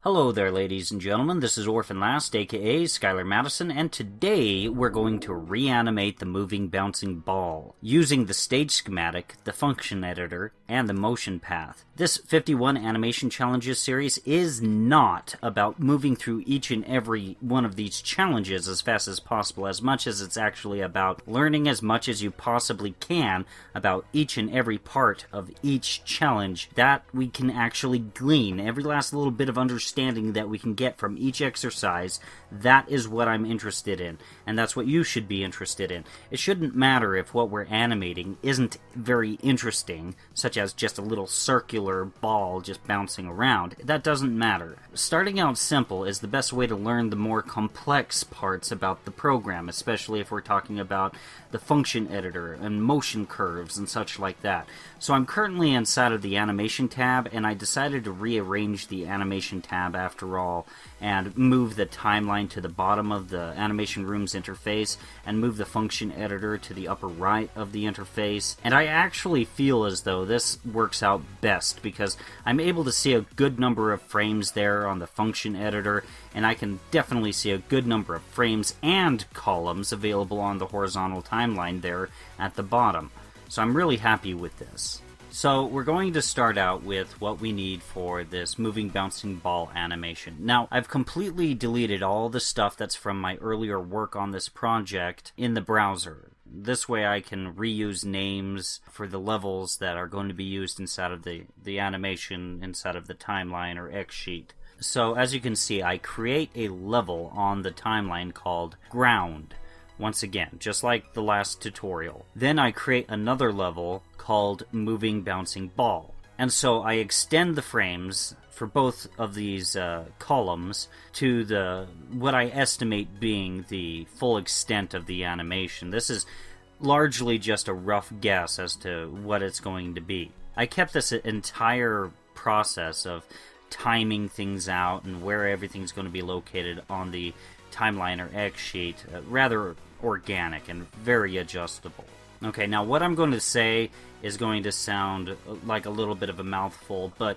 Hello there, ladies and gentlemen. This is Orphanlast, aka Skylar Madison, and today we're going to reanimate the moving bouncing ball using the stage schematic, the function editor, and the motion path. This 51 animation challenges series is not about moving through each and every one of these challenges as fast as possible, as much as it's actually about learning as much as you possibly can about each and every part of each challenge that we can actually glean. Every last little bit of understanding that we can get from each exercise, that is what I'm interested in, and that's what you should be interested in. It shouldn't matter if what we're animating isn't very interesting, such as just a little circular ball just bouncing around. That doesn't matter. Starting out simple is the best way to learn the more complex parts about the program, especially if we're talking about the function editor and motion curves and such like that. So I'm currently inside of the animation tab, and I decided to rearrange the animation tab after all and move the timeline to the bottom of the animation room's interface and move the function editor to the upper right of the interface. And I actually feel as though this works out best because I'm able to see a good number of frames there on the function editor, and I can definitely see a good number of frames and columns available on the horizontal timeline there at the bottom. So I'm really happy with this. So we're going to start out with what we need for this moving bouncing ball animation. Now, I've completely deleted all the stuff that's from my earlier work on this project in the browser. This way I can reuse names for the levels that are going to be used inside of the animation, inside of the timeline or X sheet. So as you can see, I create a level on the timeline called Ground. Once again, just like the last tutorial. Then I create another level called Moving Bouncing Ball. And so I extend the frames for both of these columns to what I estimate being the full extent of the animation. This is largely just a rough guess as to what it's going to be. I kept this entire process of timing things out and where everything's going to be located on the timeline or X sheet rather organic and very adjustable. Okay, now what I'm going to say is going to sound like a little bit of a mouthful, but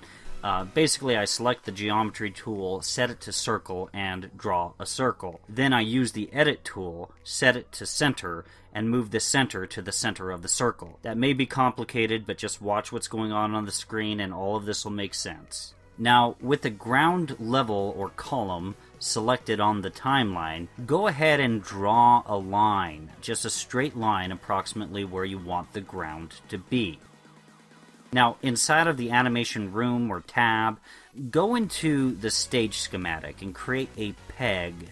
basically I select the geometry tool, set it to circle, and draw a circle. Then I use the edit tool, set it to center, and move the center to the center of the circle. That may be complicated, but just watch what's going on the screen and all of this will make sense. Now, with the ground level or column selected on the timeline, go ahead and draw a line, just a straight line approximately where you want the ground to be. Now, inside of the animation room or tab, go into the stage schematic and create a peg.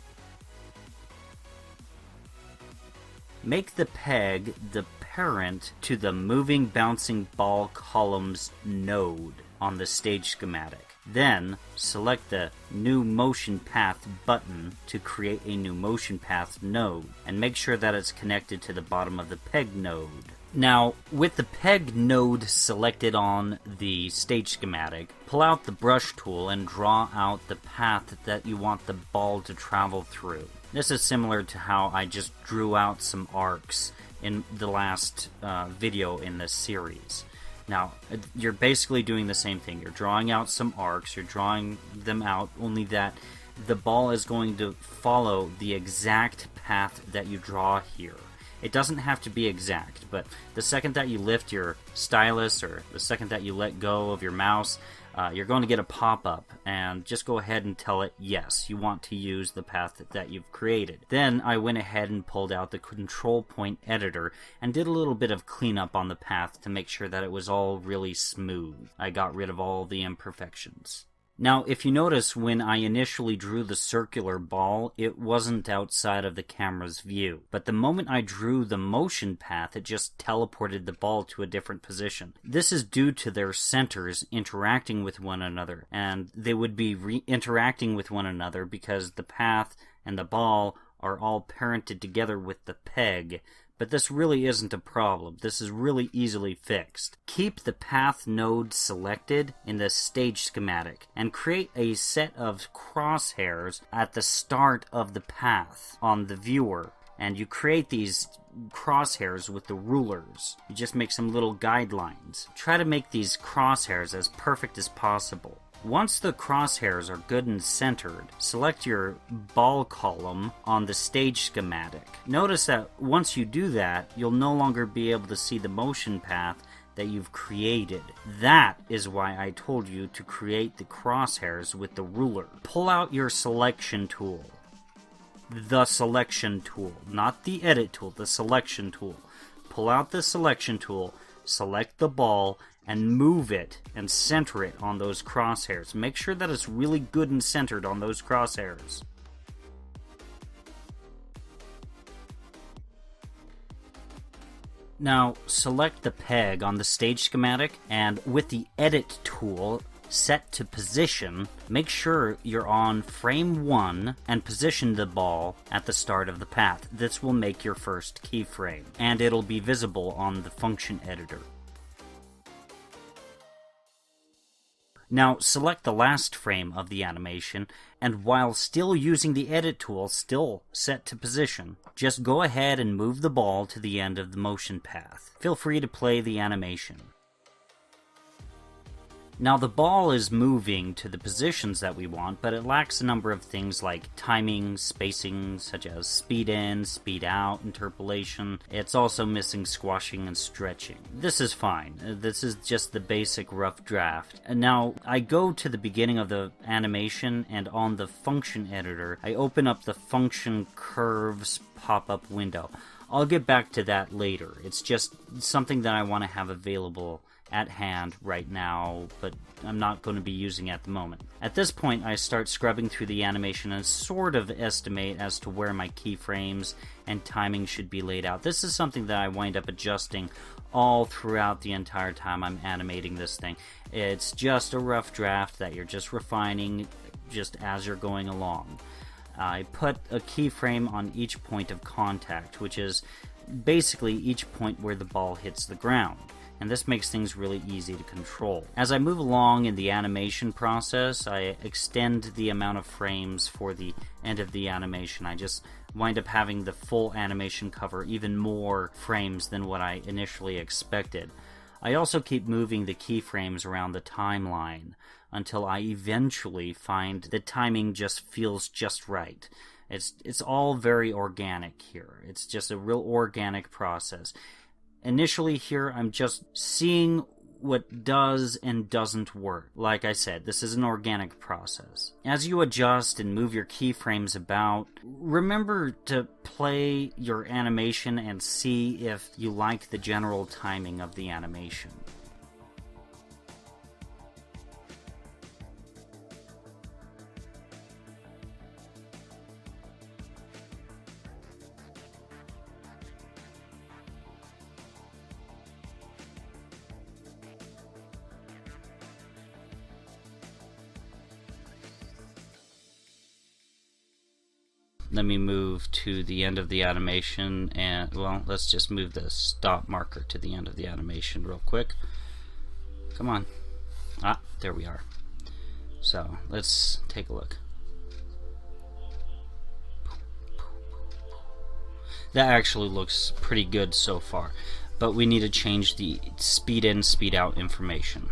Make the peg the parent to the moving bouncing ball column's node on the stage schematic. Then, select the New Motion Path button to create a new motion path node, and make sure that it's connected to the bottom of the peg node. Now, with the peg node selected on the stage schematic, pull out the brush tool and draw out the path that you want the ball to travel through. This is similar to how I just drew out some arcs in the last video in this series. Now, you're basically doing the same thing. You're drawing out some arcs, you're drawing them out, only that the ball is going to follow the exact path that you draw here. It doesn't have to be exact, but the second that you lift your stylus or the second that you let go of your mouse, you're going to get a pop-up, and just go ahead and tell it, yes, you want to use the path that you've created. Then I went ahead and pulled out the control point editor and did a little bit of cleanup on the path to make sure that it was all really smooth. I got rid of all the imperfections. Now, if you notice, when I initially drew the circular ball, it wasn't outside of the camera's view. But the moment I drew the motion path, it just teleported the ball to a different position. This is due to their centers interacting with one another, and they would be interacting with one another because the path and the ball are all parented together with the peg. But this really isn't a problem. This is really easily fixed. Keep the path node selected in the stage schematic and create a set of crosshairs at the start of the path on the viewer. And you create these crosshairs with the rulers. You just make some little guidelines. Try to make these crosshairs as perfect as possible. Once the crosshairs are good and centered, select your ball column on the stage schematic. Notice that once you do that, you'll no longer be able to see the motion path that you've created. That is why I told you to create the crosshairs with the ruler. Pull out your selection tool. The selection tool, not the edit tool, the selection tool. Pull out the selection tool, select the ball, and move it and center it on those crosshairs. Make sure that it's really good and centered on those crosshairs. Now, select the peg on the stage schematic, and with the edit tool set to position, make sure you're on frame 1 and position the ball at the start of the path. This will make your first keyframe, and it'll be visible on the function editor. Now, select the last frame of the animation, and while still using the edit tool still set to position, just go ahead and move the ball to the end of the motion path. Feel free to play the animation. Now, the ball is moving to the positions that we want, but it lacks a number of things like timing, spacing, such as speed in, speed out, interpolation. It's also missing squashing and stretching. This is fine. This is just the basic rough draft. And now, I go to the beginning of the animation, and on the function editor, I open up the function curves pop-up window. I'll get back to that later. It's just something that I want to have available at hand right now, but I'm not going to be using at the moment. At this point, I start scrubbing through the animation and sort of estimate as to where my keyframes and timing should be laid out. This is something that I wind up adjusting all throughout the entire time I'm animating this thing. It's just a rough draft that you're just refining just as you're going along. I put a keyframe on each point of contact, which is basically each point where the ball hits the ground. And this makes things really easy to control. As I move along in the animation process, I extend the amount of frames for the end of the animation. I just wind up having the full animation cover even more frames than what I initially expected. I also keep moving the keyframes around the timeline until I eventually find the timing just feels just right. It's all very organic here. It's just a real organic process. Initially here, I'm just seeing what does and doesn't work. Like I said, this is an organic process. As you adjust and move your keyframes about, remember to play your animation and see if you like the general timing of the animation. Let me move to the end of the animation, and well, let's just move the stop marker to the end of the animation real quick. Come on. Ah, there we are. So let's take a look. That actually looks pretty good so far, but we need to change the speed in, speed out information.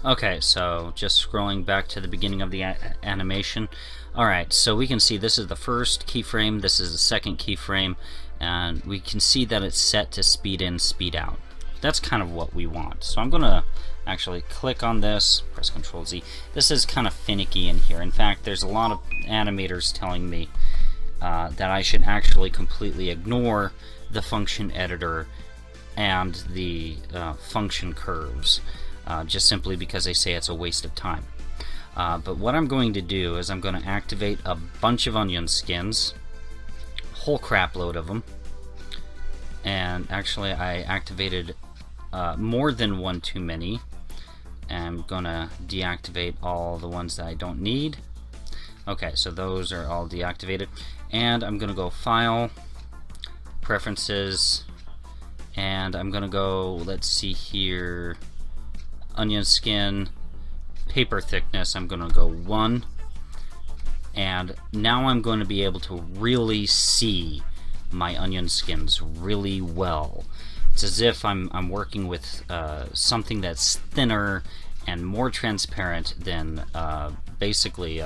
Okay, so just scrolling back to the beginning of the animation. Alright, so we can see this is the first keyframe, this is the second keyframe, and we can see that it's set to speed in, speed out. That's kind of what we want. So I'm going to actually click on this, press Ctrl Z. This is kind of finicky in here. In fact, there's a lot of animators telling me that I should actually completely ignore the function editor and the function curves. Just simply because they say it's a waste of time. But what I'm going to do is I'm going to activate a bunch of onion skins, whole crap load of them, and actually I activated more than one too many. I'm going to deactivate all the ones that I don't need. Okay, so those are all deactivated, and I'm going to go File, Preferences, and I'm going to go, let's see here, onion skin, paper thickness, I'm going to go 1, and now I'm going to be able to really see my onion skins really well. It's as if I'm working with something that's thinner and more transparent than basically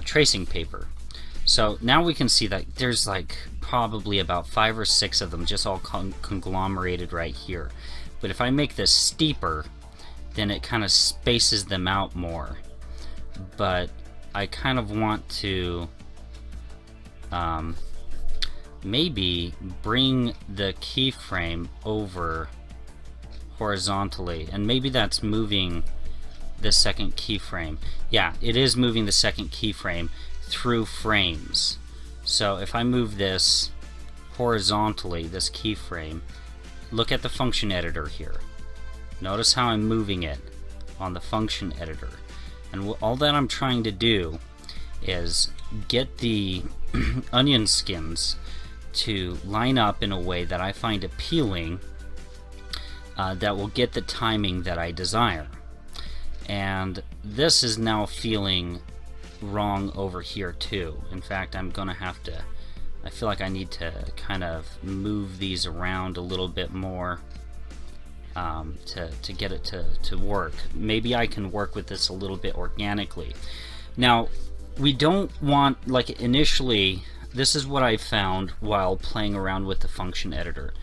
tracing paper. So now we can see that there's like probably about 5 or 6 of them just all conglomerated right here. But if I make this steeper, then it kind of spaces them out more. But I kind of want to maybe bring the keyframe over horizontally, and maybe that's moving the second keyframe. Yeah, it is moving the second keyframe through frames. So if I move this horizontally, this keyframe, look at the function editor here. Notice how I'm moving it on the function editor. And all that I'm trying to do is get the onion skins to line up in a way that I find appealing, that will get the timing that I desire. And this is now feeling wrong over here too. In fact, I'm gonna have to, I feel like I need to kind of move these around a little bit more to get it to work. Maybe I can work with this a little bit organically. Now, we don't want, like initially, this is what I found while playing around with the function editor.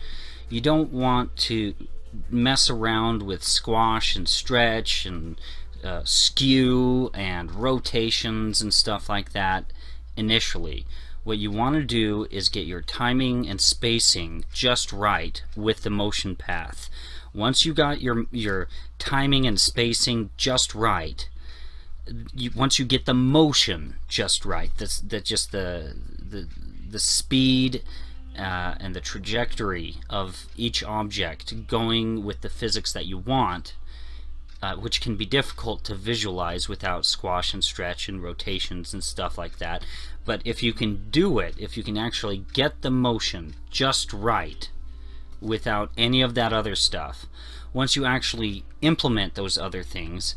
You don't want to mess around with squash and stretch and skew and rotations and stuff like that initially. What you want to do is get your timing and spacing just right with the motion path. Once you got your timing and spacing just right, once you get the motion just right, just the speed and the trajectory of each object going with the physics that you want, which can be difficult to visualize without squash and stretch and rotations and stuff like that. But if you can do it, if you can actually get the motion just right without any of that other stuff, once you actually implement those other things,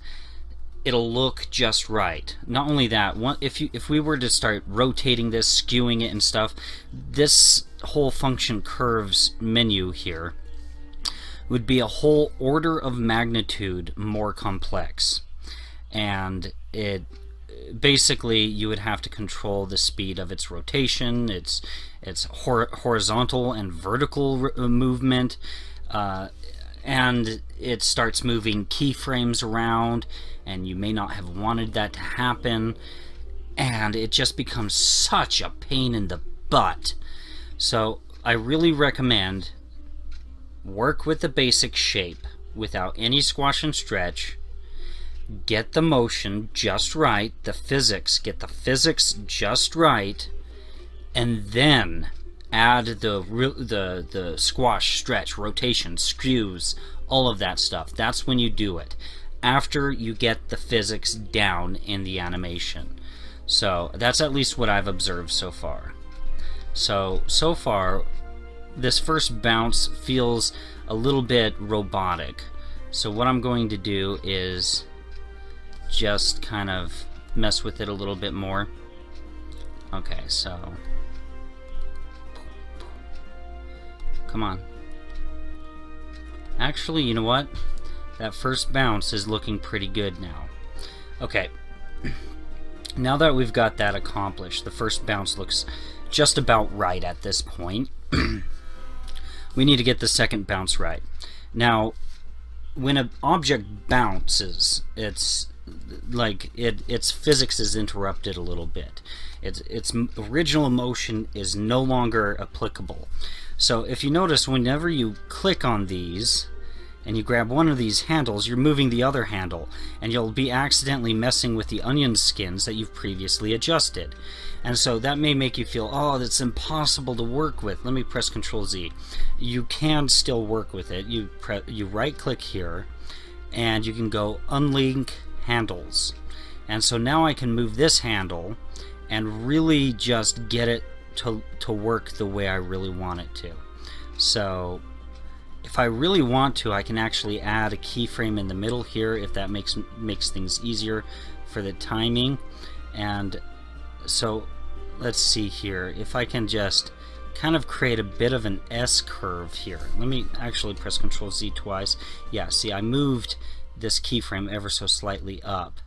it'll look just right. Not only that, if we were to start rotating this, skewing it and stuff, this whole function curves menu here would be a whole order of magnitude more complex. And it basically, you would have to control the speed of its rotation, its horizontal and vertical movement, and it starts moving keyframes around, and you may not have wanted that to happen, and it just becomes such a pain in the butt. So I really recommend work with the basic shape without any squash and stretch, get the motion just right, get the physics just right, and then add the squash, stretch, rotation, skews, all of that stuff. That's when you do it, after you get the physics down in the animation. So that's at least what I've observed so far. So far, this first bounce feels a little bit robotic. So what I'm going to do is just kind of mess with it a little bit more. Okay, so come on. Actually, you know what? That first bounce is looking pretty good now. Okay. Now that we've got that accomplished, the first bounce looks just about right at this point. We need to get the second bounce right. Now, when an object bounces, it's like its physics is interrupted a little bit. Its original motion is no longer applicable. So if you notice, whenever you click on these and you grab one of these handles, you're moving the other handle, and you'll be accidentally messing with the onion skins that you've previously adjusted. And so that may make you feel, oh, that's impossible to work with. Let me press Control Z. You can still work with it. You right click here, and you can go unlink handles. And so now I can move this handle and really just get it to work the way I really want it to. So if I really want to, I can actually add a keyframe in the middle here, if that makes things easier for the timing. And so let's see here, if I can just kind of create a bit of an S curve here. Let me actually press Control Z twice. Yeah, see, I moved this keyframe ever so slightly up,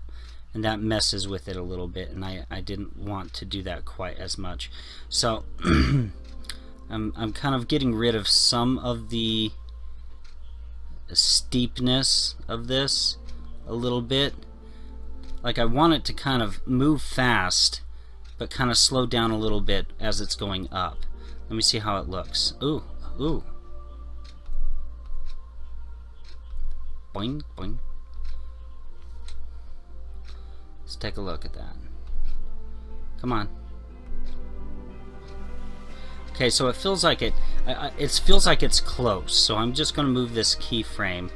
and that messes with it a little bit, and I didn't want to do that quite as much. So I'm kind of getting rid of some of the steepness of this a little bit. Like, I want it to kind of move fast but kind of slow down a little bit as it's going up. Let me see how it looks. Ooh, ooh. Boing, boing. Let's take a look at that. Come on. Okay, so it feels like it feels like it's close. So I'm just going to move this keyframe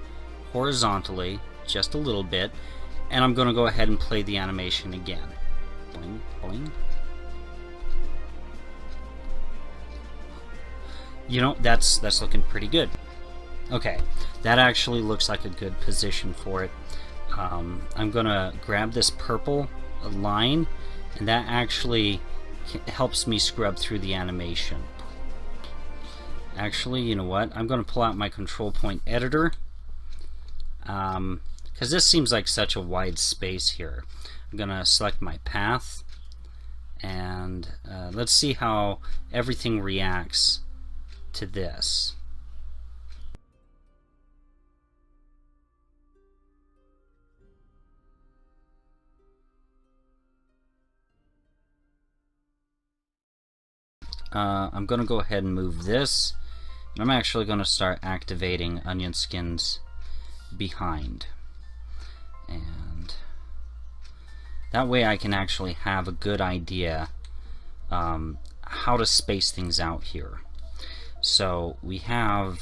horizontally just a little bit, and I'm going to go ahead and play the animation again. Boing, boing. You know, that's looking pretty good. Okay, that actually looks like a good position for it. I'm gonna grab this purple line, and that actually helps me scrub through the animation. Actually, you know what? I'm gonna pull out my control point editor, because this seems like such a wide space here. I'm gonna select my path, and let's see how everything reacts to this. I'm going to go ahead and move this, and I'm actually going to start activating onion skins behind, and that way I can actually have a good idea how to space things out here. So we have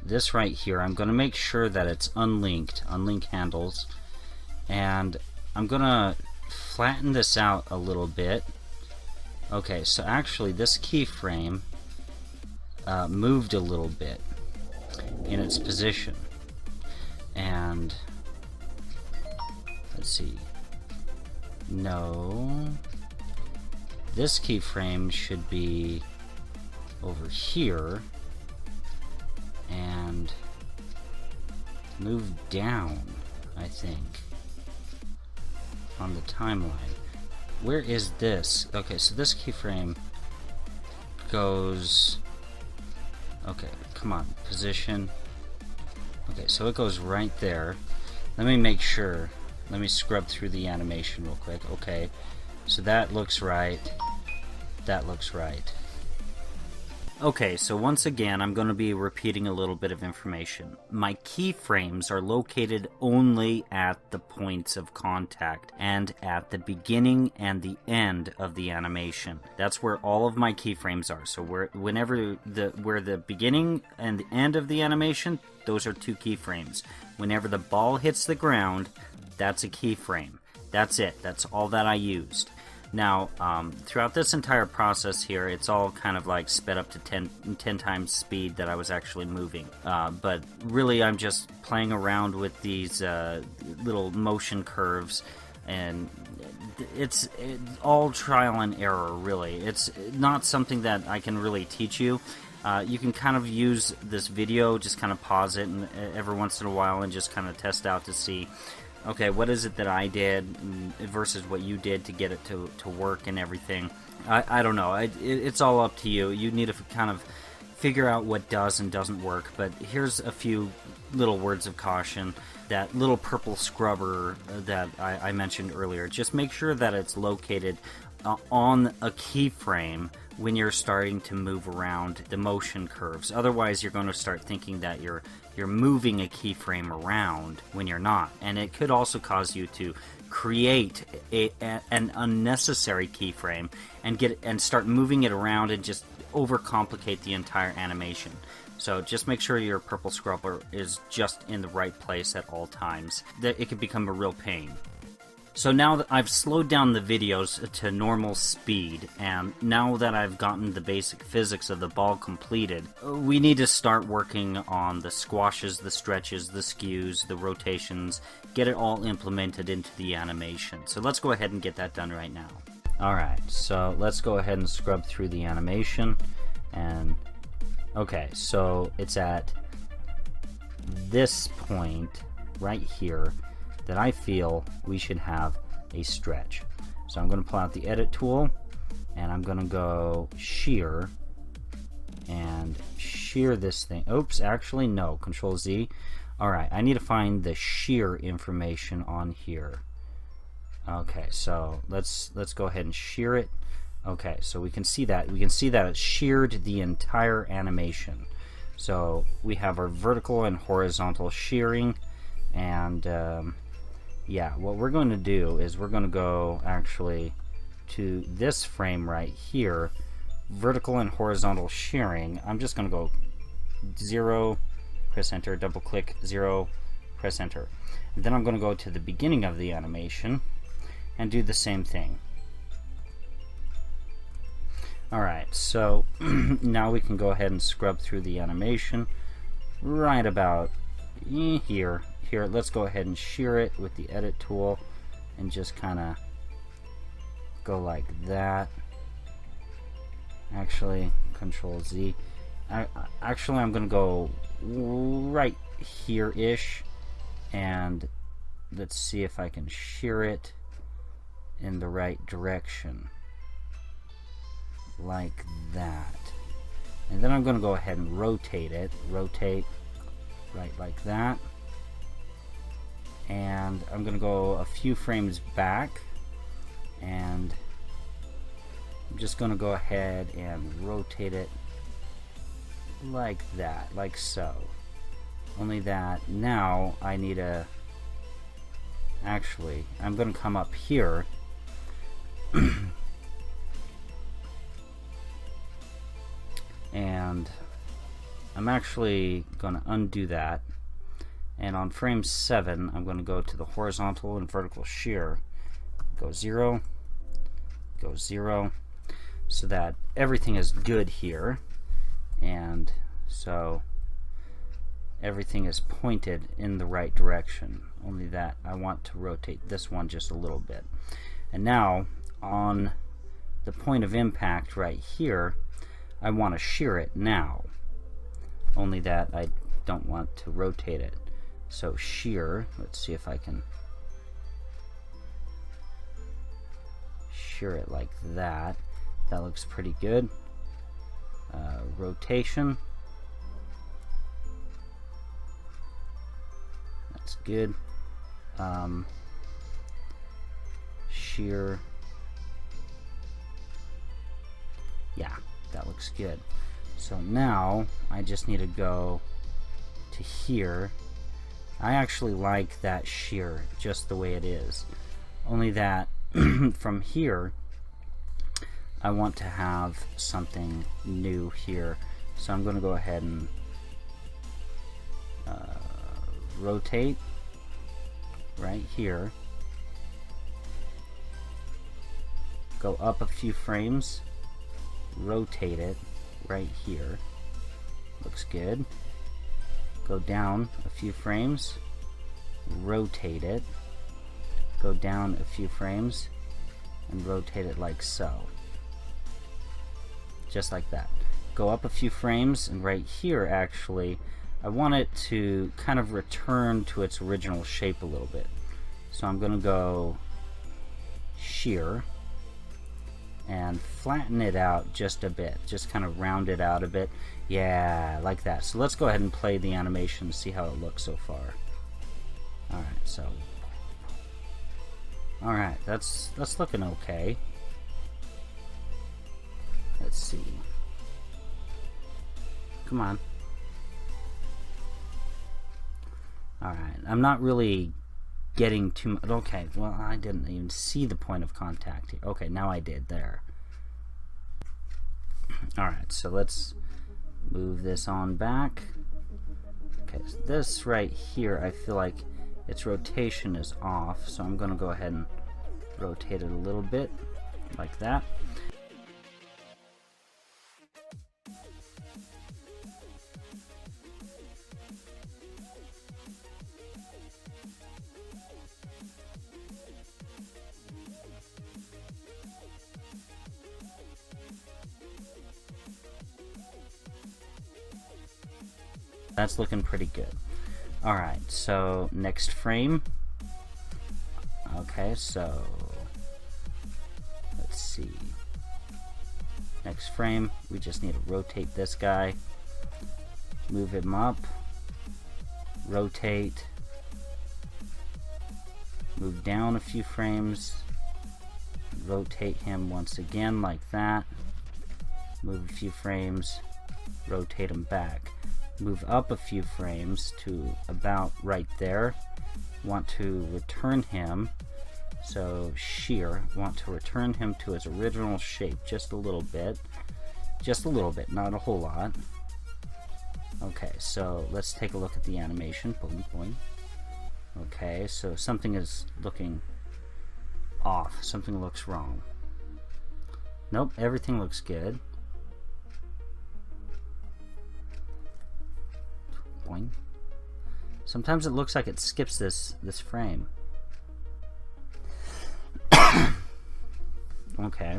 this right here. I'm going to make sure that it's unlinked, unlink handles, and I'm going to flatten this out a little bit. Okay, so actually this keyframe moved a little bit in its position, and let's see, no, this keyframe should be over here and move down, I think, on the timeline. Where is this? Okay, so this keyframe goes, okay, come on, position. Okay, so it goes right there. Let me make sure. Let me scrub through the animation real quick. Okay, so that looks right. That looks right. Okay, so once again, I'm going to be repeating a little bit of information. My keyframes are located only at the points of contact and at the beginning and the end of the animation. That's where all of my keyframes are. So where the beginning and the end of the animation, those are 2 keyframes. Whenever the ball hits the ground, that's a keyframe. That's it. That's all that I used. Now, throughout this entire process here, it's all kind of like sped up to 10 times speed that I was actually moving. But really, I'm just playing around with these little motion curves, and it's all trial and error, really. It's not something that I can really teach you. You can kind of use this video, just kind of pause it and every once in a while and just kind of test out to see, okay, what is it that I did versus what you did to get it to work and everything. I don't know. It's all up to you. You need to kind of figure out what does and doesn't work. But here's a few little words of caution. That little purple scrubber that I mentioned earlier, just make sure that it's located on a keyframe when you're starting to move around the motion curves. Otherwise, you're going to start thinking that you're moving a keyframe around when you're not, and it could also cause you to create an unnecessary keyframe and start moving it around and just overcomplicate the entire animation. So just make sure your purple scrubber is just in the right place at all times. It could become a real pain. So now that I've slowed down the videos to normal speed, and now that I've gotten the basic physics of the ball completed, we need to start working on the squashes, the stretches, the skews, the rotations, get it all implemented into the animation. So let's go ahead and get that done right now. Alright, so let's go ahead and scrub through the animation, and okay, so it's at this point right here that I feel we should have a stretch. So I'm going to pull out the edit tool, and I'm going to go shear and shear this thing. Oops, actually no, Control Z. Alright, I need to find the shear information on here. Okay, so let's go ahead and shear it. Okay, so we can see that. We can see that it sheared the entire animation. So we have our vertical and horizontal shearing, and yeah, what we're going to do is we're going to go actually to this frame right here, vertical and horizontal shearing. I'm just going to go 0, press enter, double click, 0, press enter. And then I'm going to go to the beginning of the animation and do the same thing. Alright, so now we can go ahead and scrub through the animation right about here. Here, let's go ahead and shear it with the edit tool and just kind of go like that. Actually, Control Z. Actually, I'm going to go right here-ish, and let's see if I can shear it in the right direction. Like that. And then I'm going to go ahead and rotate it. Rotate right like that. And I'm going to go a few frames back, and I'm just going to go ahead and rotate it like that, like so. Only that now I need a... Actually, I'm going to come up here and I'm actually going to undo that, and on frame 7 I'm going to go to the horizontal and vertical shear, go 0, go 0, so that everything is good here, and so everything is pointed in the right direction. Only that I want to rotate this one just a little bit. And now on the point of impact right here, I want to shear it now, only that I don't want to rotate it. So shear, let's see if I can shear it like that. That looks pretty good. Rotation, that's good. Shear, yeah, that looks good. So now I just need to go to here. I actually like that shear just the way it is, only that from here I want to have something new here. So I'm going to go ahead and rotate right here, go up a few frames, rotate it right here, looks good. Go down a few frames, rotate it, go down a few frames, and rotate it like so. Just like that. Go up a few frames, and right here actually I want it to kind of return to its original shape a little bit. So I'm going to go shear and flatten it out just a bit, just kind of round it out a bit. Yeah, like that. So let's go ahead and play the animation and see how it looks so far. Alright, so alright, that's looking okay. Let's see. Come on. Alright, I'm not really getting too much. Okay, well, I didn't even see the point of contact here. Okay, now I did there. Alright, so let's move this on back. Okay, so this right here, I feel like its rotation is off, so I'm going to go ahead and rotate it a little bit, like that. That's looking pretty good. Alright, so next frame. Okay, so let's see. Next frame, we just need to rotate this guy, move him up, rotate, move down a few frames, rotate him once again like that, move a few frames, rotate him back, move up a few frames to about right there, want to return him, so shear, want to return him to his original shape just a little bit, not a whole lot. Okay, so let's take a look at the animation. Boing, boing. Okay, so something is looking off, something looks wrong. Nope, everything looks good. Boing. Sometimes it looks like it skips this frame. Okay.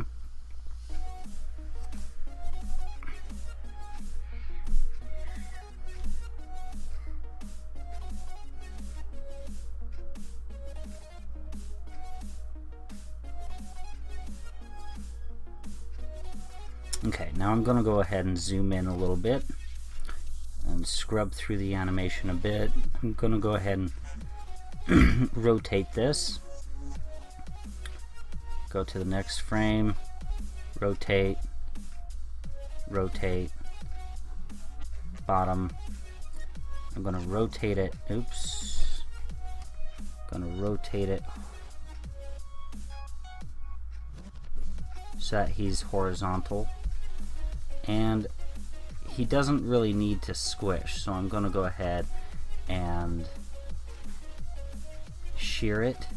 Okay, now I'm going to go ahead and zoom in a little bit and scrub through the animation a bit. I'm going to go ahead and rotate this. Go to the next frame, rotate, rotate, bottom. I'm going to rotate it, oops, going to rotate it so that he's horizontal, and he doesn't really need to squish, so I'm going to go ahead and shear it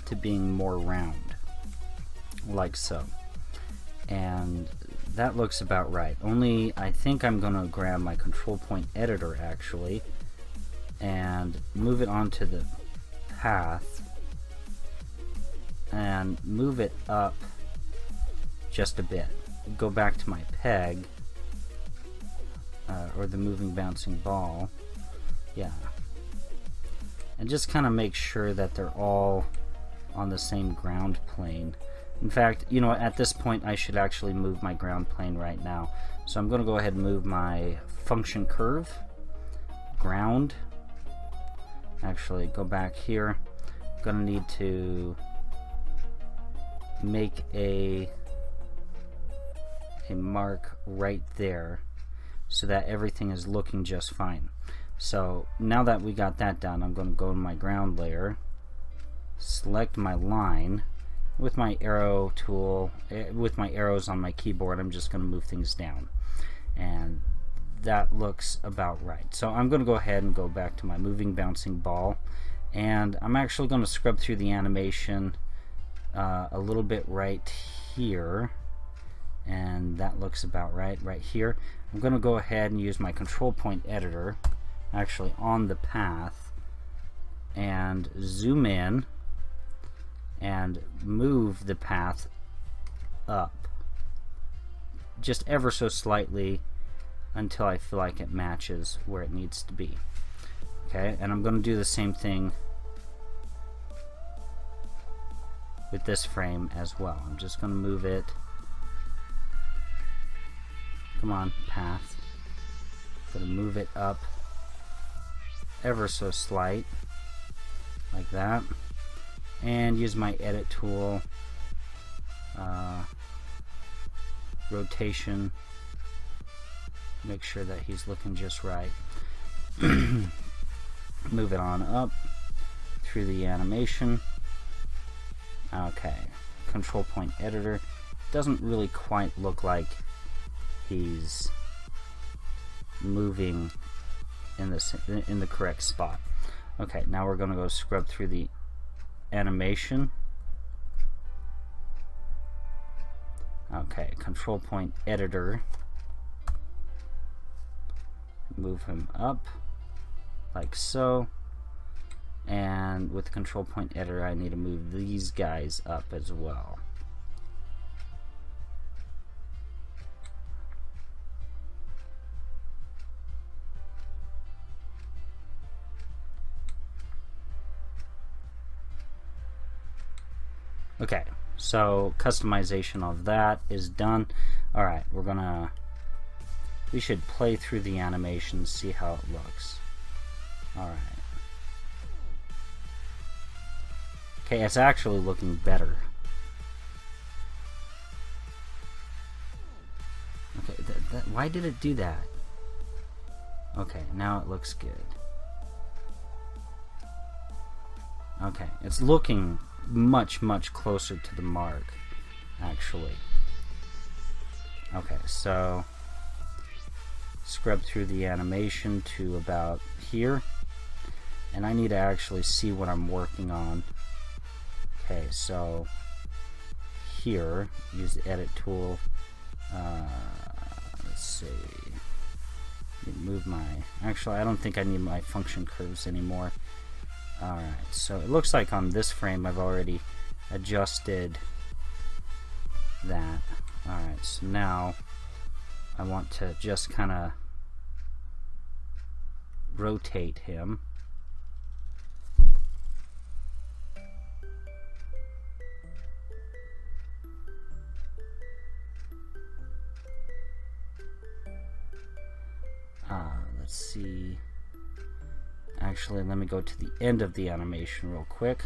to being more round, like so. And that looks about right. Only I think I'm going to grab my control point editor actually and move it onto the path and move it up just a bit. Go back to my peg or the moving bouncing ball, yeah, and just kind of make sure that they're all on the same ground plane. In fact, you know, at this point I should actually move my ground plane right now. So I'm going to go ahead and move my function curve, ground, actually go back here. I'm going to need to make a mark right there so that everything is looking just fine. So now that we got that done, I'm going to go to my ground layer, select my line with my arrow tool, with my arrows on my keyboard. I'm just going to move things down, and that looks about right. So I'm going to go ahead and go back to my moving bouncing ball, and I'm actually going to scrub through the animation a little bit right here, and that looks about right here. I'm going to go ahead and use my control point editor actually on the path and zoom in and move the path up just ever so slightly until I feel like it matches where it needs to be. Okay, and I'm going to do the same thing with this frame as well. I'm just going to move it, come on, path, going to move it up ever so slight like that, and use my edit tool, rotation, make sure that he's looking just right. Move it on up through the animation. Okay, control point editor, doesn't really quite look like he's moving in the correct spot. Okay, now we're going to go scrub through the animation. Okay, control point editor, move him up like so, and with control point editor I need to move these guys up as well. Okay, so customization of that is done. Alright, we should play through the animation, see how it looks. Alright. Okay, it's actually looking better. Okay, why did it do that? Okay, now it looks good. Okay, it's looking much, much closer to the mark, actually. Okay, so scrub through the animation to about here, and I need to actually see what I'm working on. Okay, so here, use the edit tool. Let's see. Move my. Actually, I don't think I need my function curves anymore. Alright, so it looks like on this frame I've already adjusted that. Alright, so now I want to just kind of rotate him. Let's see. Actually, let me go to the end of the animation real quick.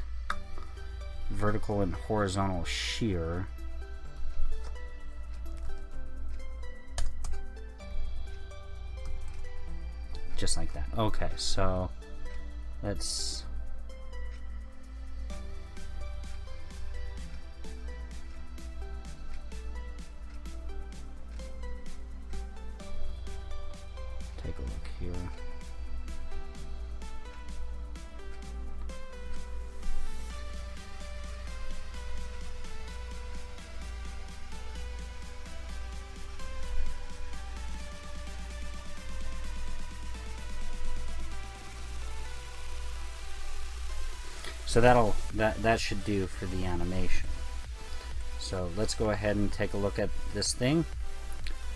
Vertical and horizontal shear. Just like that. Okay, so let's take a look here. So that should do for the animation. So let's go ahead and take a look at this thing.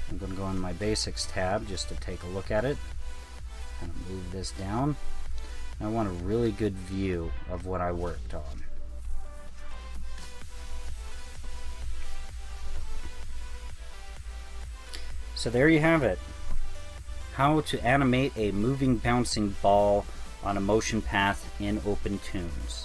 I'm going to go in my basics tab just to take a look at it. Kind of move this down. I want a really good view of what I worked on. So there you have it. How to animate a moving bouncing ball on a motion path in opentoonz.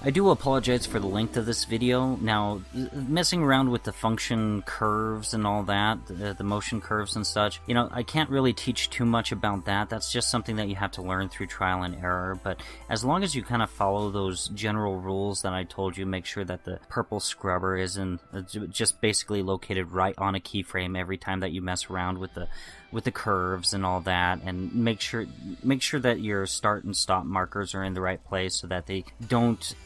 I do apologize for the length of this video. Now, messing around with the function curves and all that, the motion curves and such, you know, I can't really teach too much about that. That's just something that you have to learn through trial and error. But as long as you kind of follow those general rules that I told you, make sure that the purple scrubber is just basically located right on a keyframe every time that you mess around with the curves and all that, and make sure that your start and stop markers are in the right place so that they don't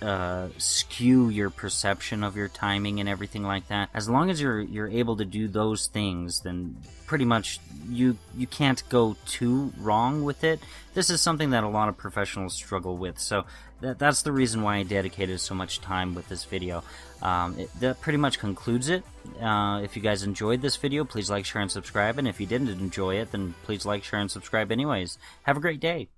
skew your perception of your timing and everything like that. As long as you're able to do those things, then pretty much you can't go too wrong with it. This is something that a lot of professionals struggle with, so that's the reason why I dedicated so much time with this video. That pretty much concludes it. If you guys enjoyed this video, please like, share, and subscribe, and if you didn't enjoy it, then please like, share, and subscribe anyways. Have a great day.